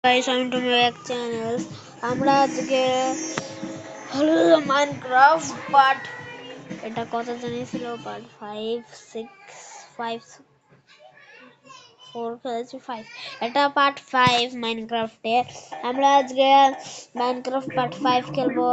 Guys, I'm to my back channel. আমরা আজকে হলো মাইনক্রাফট পার্ট এটা কত জানিয়েছিল পার্ট 5 6 5 4 খেলেছি 5 এটা পার্ট 5 মাইনক্রাফটে আমরা আজকে মাইনক্রাফট পার্ট 5 খেলবো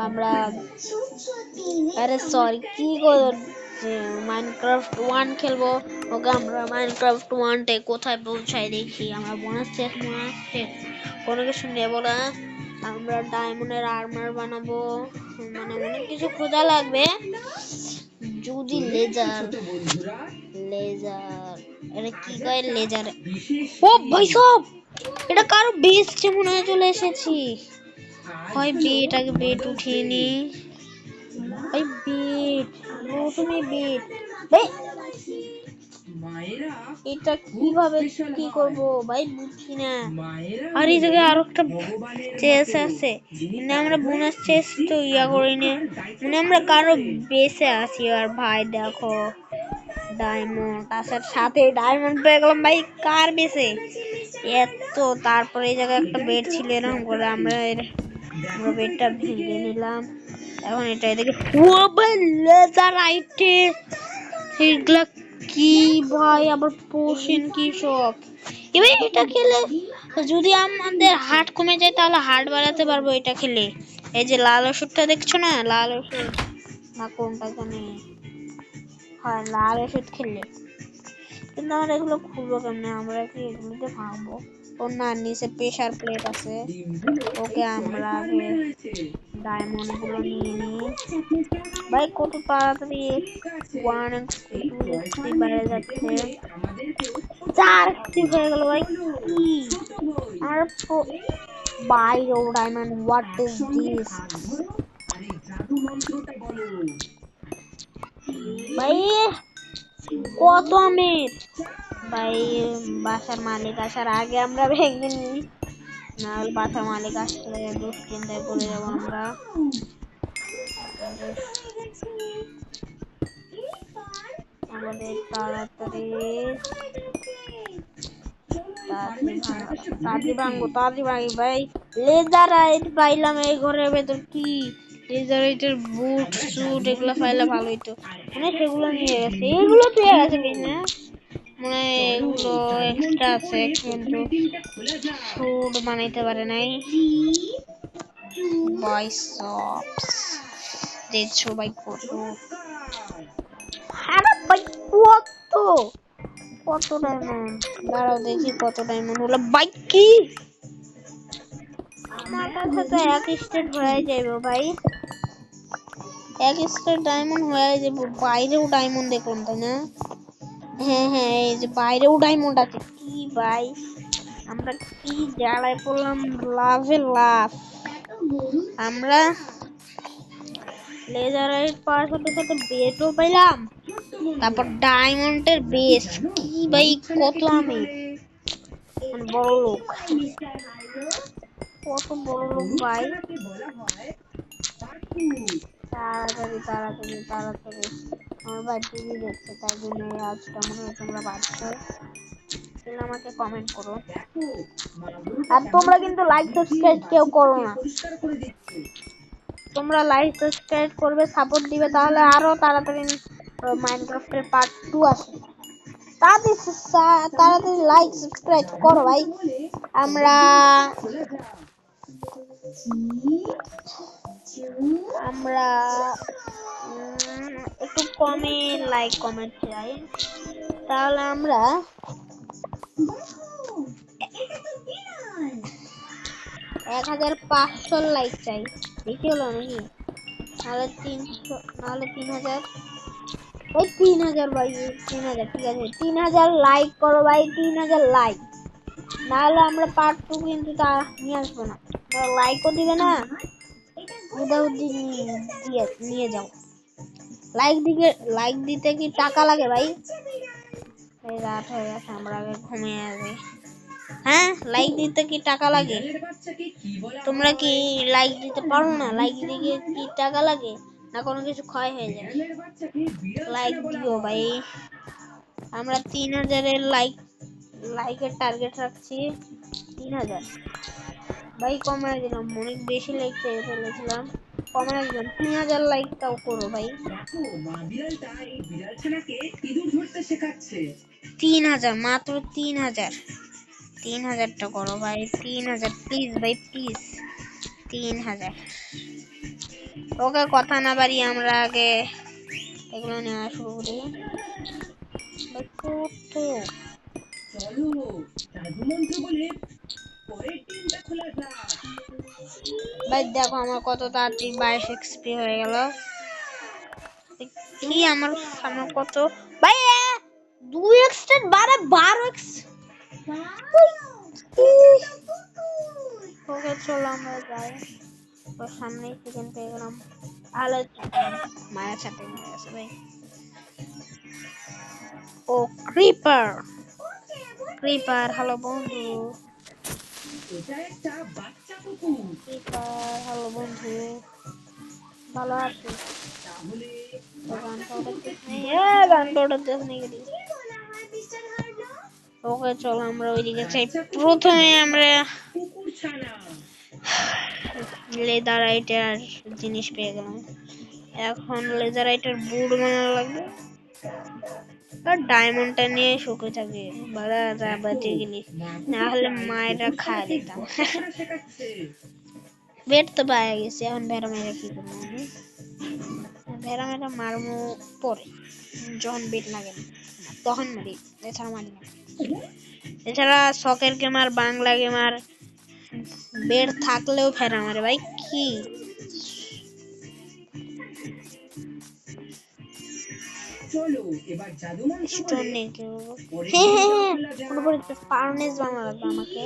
আমরা আরে সরি কি করছে মাইনক্রাফট 1 খেলবো ওকে আমরা মাইনক্রাফট 1 টে কোথায় পৌঁছাই দেখি আমরা বোনাস কোনো কিছু নেব না আমরা ডায়মন্ডের আর্মার বানাবো মানে অনেক কিছু খোঁজা লাগবে যদি লেজার এটা কি কয় লেজার ও ভাই সব এটা কারো বেস মনে হয় চলে এসেছি হয় বেট আগে বেট উঠিয়ে নি ভাই বেট তুমি বেট এটা কিভাবে কি করব ভাই বুঝছি না আর এই জায়গায় আরো একটা চেস আছে মানে আমরা বোনাস চেস তো ইয়া করিনি মানে আমরা কারো বেসে আছি আর ভাই দেখো ডায়মন্ড তার সাথে ডায়মন্ড পেয়ে গেলাম ভাই কার বেসে এত তারপরে এই জায়গায় একটা বেড ছিল এরকম করে আমরা বেডটা ভেঙে নিলাম এখন এটা এদিকে ও ভাই লেজার আইটেম এগুলা কি ভাই আবার পোষণ কি সব এবার এটা খেলে যদি আমাদের হার্ট কমে যায় তাহলে হার্ট বাড়াতে পারবো এটা খেলে এই যে লাল ওষুধটা দেখছো না লাল ওষুধ না কোনটা জানি হয় লাল ওষুধ খেলে কিন্তু আমরা এগুলো খুলবো কেমনে আমরা কি এগুলোতে ভাঙবো ওর না নিচে প্রেসার প্লেট আছে ওকে আমরা আগে ডায়মন্ড গুলো নিয়ে নিই ভাই কত তাড়াতাড়ি 1 2 বেড়ে যাচ্ছে 4 হয়ে গেল ভাই কি আর বাইরে ডায়মন্ড হোয়াট ইজ দিস ভাই কত আমের ভাই বাসার মালিক আসার আগে আমরা ভেঙে নিই না বাসার মালিক আসলে দুশ্চিন্তায় পড়ে যাবো আমরা আমাদের তাড়াতাড়ি তাড়াতাড়ি ভাই লেজার রাইট পাইলাম এই ঘরের ভেতর কি লেজার রাইটের বুট স্যুট এগুলো পাইলে ভালো হইতো মানে সেগুলো নিয়ে গেছে এগুলো পেয়ে গেছে কিনা মানে এগুলো এক্সট্রা আছে কিন্তু স্যুট বানাইতে পারে নাই বাইসপস দেখছো ভাই কত আরে ভাই কত ডায়মন্ড দাঁড়াও দেখি কত ডায়মন্ড হলো ভাই কি আমার কাছে তো এক স্টেট হয়ে যাবে ভাই এক স্টেট ডায়মন্ড হয়ে যাবে বাইরেও ডায়মন্ড দেখুন তাই না হ্যাঁ এই যে বাইরেও ডায়মন্ড আছে কি ভাই আমরা কি জ্বালায় পড়লাম লাভে লাভ আমরা লেজারের পাওয়ার সাথে সাথে বেটও পেলাম তারপর ডায়মন্ডের বেস কি ভাই কত আমি বড় লোক কত বড় লোক ভাই তাড়াতাড়ি আমার ভাই টিভি দেখছে তাই জন্য আজটা মনে হয় তোমরা বাড়ছে আমাকে কমেন্ট করো আর তোমরা কিন্তু লাইক সাবস্ক্রাইব কেউ করো না তোমরা লাইক সাবস্ক্রাইব করবে সাপোর্ট দিবে তাহলে আরো তাড়াতাড়ি মাইনক্রাফটের পার্ট 2 আসবে তাড়াতাড়ি লাইক সাবস্ক্রাইব করো ভাই আমরা একটু কমে লাইক কমেন্ট চাই তাহলে আমরা 1500 লাইক চাই বেশি হলো নাকি নাহলে 300 নাহলে 3000 ওই 3000 ভাই 3000 ঠিক আছে 3000 লাইক করো ভাই 3000 লাইক নাহলে আমরা পার্ট 2 কিন্তু তা নিয়ে আসবো না লাইকও দিবে না নিয়ে যাও লাইক দিতে কি টাকা লাগে ভাই এই রাত হয়ে গেছে আমরা আগে ঘুমিয়ে যাই হ্যাঁ লাইক দিতে কি টাকা লাগে তোমরা কি লাইক দিতে পারো না লাইক দিতে কি টাকা লাগে না কোনো কিছু ক্ষয় হয়ে যায় লাইক দিও ভাই আমরা 3000 এর লাইকের টার্গেট রাখছি 3000 ভাই, কমায় দিলাম, অনেক বেশি লাইক চেয়ে ফেলেছিলাম, কমায় দিলাম 3000 লাইকটাও করো ভাই। দেখো মা বিড়ালটা এই বিড়াল ছানাকে ইঁদুর ধরতে শেখাচ্ছে। 3000, মাত্র 3000, 3000টা করো ভাই, 3000 প্লিজ ভাই, প্লিজ 3000। ওকে, কথা না বাড়িয়ে আমরা আগে এগুলো নেওয়া শুরু করি। চলো জাদু মন্ত্র বলে পরের টিমটা খোলা যাক। ভাই দেখো আমার কত তাড়াতাড়ি 22 এক্সপি হয়ে গেল। কি আমার আমার কত ভাই, 2x বাড়ে 12x। ওকে চলো আমরা যাই, ওর সামনেই চিকেন পেয়ে গেলাম। আলো মায়ের সাথে হয়ে গেছে ভাই। ও ক্রিপার, ক্রিপার হ্যালো বন্ধু। এটা একটা বাচ্চা কুকুর। ক্রিপার হ্যালো বন্ধু, ভালো আছি? তাহলে গানটা ওটাতে নিয়ে গেলি। ওকে চলো আমরা ওইদিকে যাই। প্রথমে আমরা লেদারাইটার জিনিস পেয়ে গেলাম, এখন লেদারাইটার বুট বানানো লাগবে। আর ডায়মন্ডটা নিয়ে শুকে থাকে বাড়া বাঁচে গেলি, না হলে মায়েরা খায় দিতাম। বেড তো পায়ে গেছে, এখন ভেড়া মেয়েরা কি করবো আমি? ভেড়া মেয়েরা মারমো পরে, যখন বেড লাগে না তখন মারি, এছাড়া মারি না। এছাড়া শখের গেমার, বাংলা গেমার বেড থাকলেও ফেরা মারে ভাই। কি চলো এবার জাদু মন্ত্র বলে ফার্নেস বানানো লাগবে আমাকে।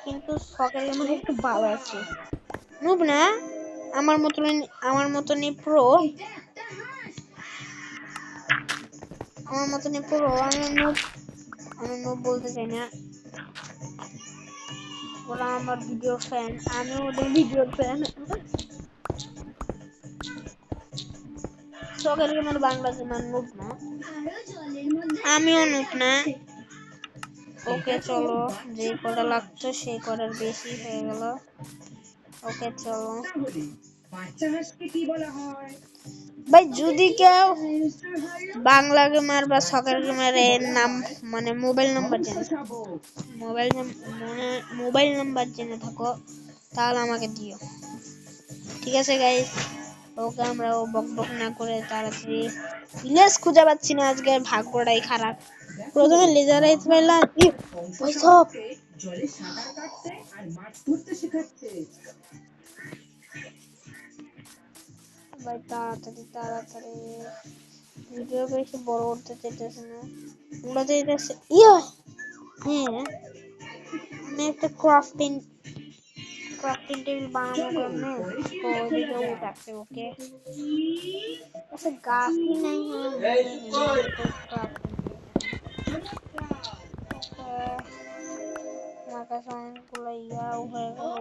কিন্তু শখের গেমার একটু ভালো আছে, নুব না আমার মতনই প্রো, আমার মতনই প্রো। আমি নুব বলতে চাই না, ওরা আমার ভিডিও ফ্যান, আমি ওদের ভিডিওর ফ্যান। শখের গেমার বাংলা গেমার নুব না, আমিও নুব না। ওকে চলো, যে কটা লাগতো সেই কটার বেশি হয়ে গেল। ওকে চলো ভাই, যদি কেউ বাংলা গেমার বা শখের গেমার এর নাম মানে মোবাইল নাম্বার জেনে থাকো তাহলে আমাকে দিও, ঠিক আছে গাইস? ওকে আমরা ও বক বক না করে তাড়াতাড়ি ভিলেজ খুঁজে পাচ্ছি না, আজকে ভাগ্যটাই খারাপ। প্রথমে লেজারাইট পেলাম, জলে সাঁতার কাটতে আর মাছ ধরতে শেখাচ্ছে। ভাই তাড়াতাড়ি তাড়াতাড়ি, ভিডিও বেশি বড় করতে চাইতেছে না, ওরা চাইতেছে হ্যাঁ আমি একটা ক্রাফটিং টেবিল বানাবো কেমনে, তো ওদিকে উঠাচ্ছে। ওকে আচ্ছা গাছই নাই আমার কাছে অনেকগুলো ইয়াও হয়ে গেল।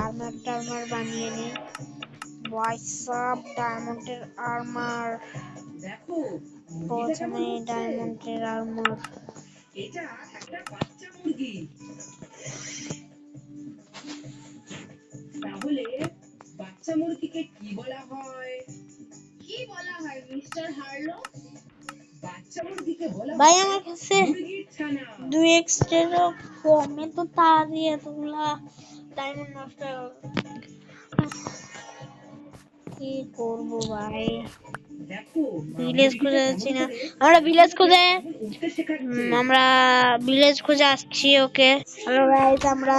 আর্মার টার্মার বানিয়ে নি, হোয়াটসঅ্যাপ ডায়মন্ডের আর্মার। দেখো প্রথমে ডায়মন্ডের আর্মার, এটা একটা বাচ্চা মুরগি। তাহলে বাচ্চা মুরগিকে কি বলা হয়? Mister Harlow? বাচ্চা মুরগিকে বলা হয় ভাই আমার কাছে 2x এরও কমে তো তাড়াতাড়ি এতগুলা ডায়মন্ড নষ্ট হয়ে গেল। কি করবো ভাই, ভিলেজ খুঁজে যাচ্ছি না, আমরা ভিলেজ খুঁজে আসছি। ওকে হ্যালো গাইস, আমরা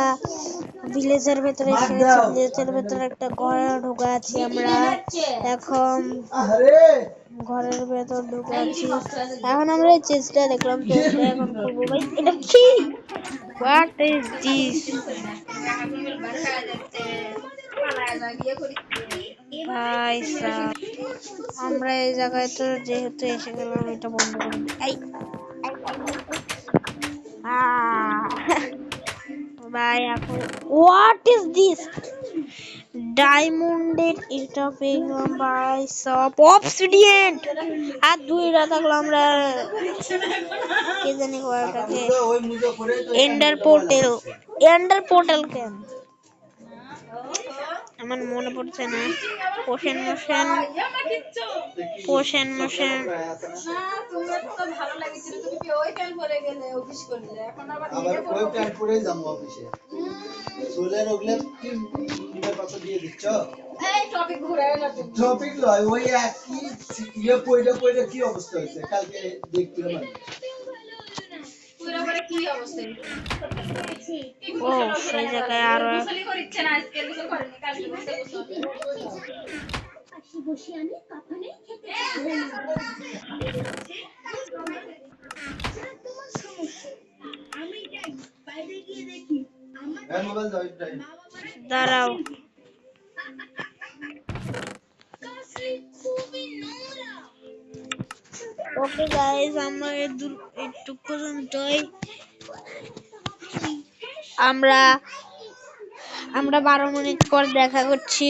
ভিলেজের ভেতরে এসে গেছি, ভিলেজের ভেতরে একটা ঘরে ঢোকা আছি আমরা এখন, ঘরের ভেতর ঢুকে আছি এখন। আমরা এই চেষ্টা দেখলাম, চেষ্টা এখন করবো ভাই। এটা কি, হোয়াট ইজ দিস ভাই সাব? আমরা এই জায়গায় তো যেহেতু এসে গেলাম, এটা বন্ধ করে দিই। ভাই এখন হোয়াট ইজ দিস? ডায়মন্ডের এটা পেয়ে গেলাম ভাই সব অবসিডিয়ান। আর 2টা থাকলো আমরা কে জানি ওটাকে এন্ডার পোর্টাল। এন্ডার পোর্টাল কেন আমার মনে পড়ছে না। পোষণ মোশন পোষণ মোশন আবার ওই প্যান্ট পরেই যাবো অফিসে। চুলের ওগুলো কি কথা দিয়ে দিচ্ছ? এই টপিক ঘুরায় না তুমি। টপিক লয় ওই একই ইয়ে পয়টা কি অবস্থা হয়েছে কালকে দেখছিলাম আমি। পুরো করে কি অবস্থা হয়েছে? ও সেই জায়গায় আরো গোসল করছে না আজকে গোসল করেনি কালকে গোসল বসে আমি কখনোই খেতে পারি না। তোমার সমস্যা আমি যাই বাইরে গিয়ে দেখি আমার মোবাইল দাও টাইম দাঁড়াও। ওকে গাইস আমরা একটু পর্যন্তই আমরা 12 মিনিট পর দেখা করছি।